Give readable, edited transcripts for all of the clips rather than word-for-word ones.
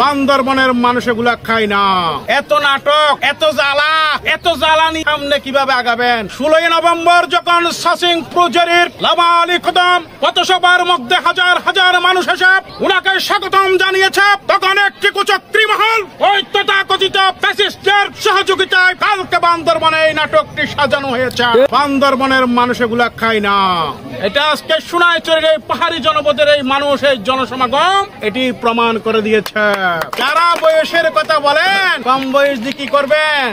বান্দরবনের মানুষ এগুলা খায় না। এত নাটক, এত জ্বালানি সামনে কিভাবে আগাবেন? 16 নভেম্বর যখন সাসিং প্রজেরির লামালি কদম পথসভার মধ্যে হাজার হাজার মানুষ এসে উনাকে স্বাগতম জানিয়েছে, তখন একটি কুচক্রী মহল ওই তথাকথিত ফ্যাসিস্টের সহযোগিতায় কালকে বান্দরবনে এই নাটকটি সাজানো হয়েছে। বান্দরবনের মানুষ এগুলা খায় না। এটা আজকে সোনাইছড়ির এই পাহাড়ি জনপদের এই মানুষ, এই জনসমাগম এটি প্রমাণ করে দিয়েছে। যারা বয়সের কথা বলেন, কম বয়স দিয়ে কি করবেন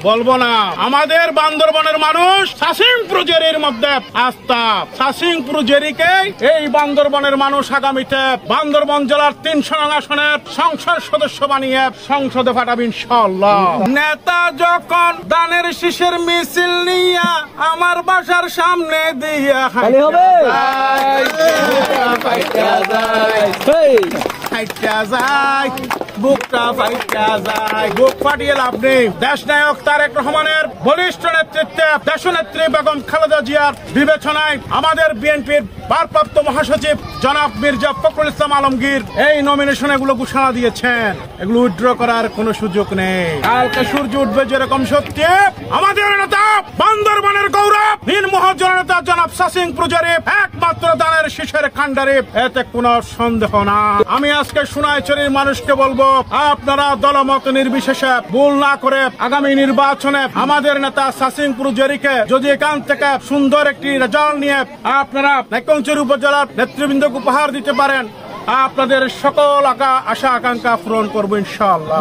বলবো না। আমাদের বান্দরবনের মানুষ সাসিং প্রজেরির মধ্যে আস্থা। সাসিং প্রজেরিকে এই বান্দরবনের মানুষ আগামীতে বান্দরবন জেলার 300 নং আসনের সংসদ সদস্য বানিয়ে সংসদে পাঠাবে ইনশাআল্লাহ। নেতা যখন দানের শীষের মিছিল নিয়ে আমার বাসার সামনে দিয়ে বুক ফাটিয়ে লাভ নেই। দেশ নায়ক তারেক রহমানের বলিষ্ঠ নেতৃত্বে দেশনেত্রী বেগম খালেদা জিয়ার বিবেচনায় আমাদের বিএনপির ভারপ্রাপ্ত মহাসচিব জনাব মির্জা ফখরুল ইসলাম আলমগীর এই নমিনেশন এগুলো ঘোষণা দিয়েছেন। এগুলো উইথড্র করার কোনো সুযোগ নেই। কালকে সূর্য উঠবে যেরকম সত্যি, আমাদের নেতা বান্দরবনের গৌরব নির্মোহ জননেতা জনাব সাসিং প্রজেরি একমাত্র দানের শীষের কাণ্ডারি, এতে কোনো সন্দেহ না। আমি আজকে সোনাইছড়ির মানুষকে বলবো, আপনারা দলমত নির্বিশেষে ভুল না করে আগামী নির্বাচনে আমাদের নেতা সাসিং প্রজেরিকে যদি এখান থেকে সুন্দর একটি রেজাল্ট নিয়ে আপনারা নাইক্ষ্যংছড়ি উপজেলার নেতৃবৃন্দকে উপহার দিতে পারেন, আপনাদের সকল আশা আকাঙ্ক্ষা পূরণ করবো ইনশাআল্লাহ।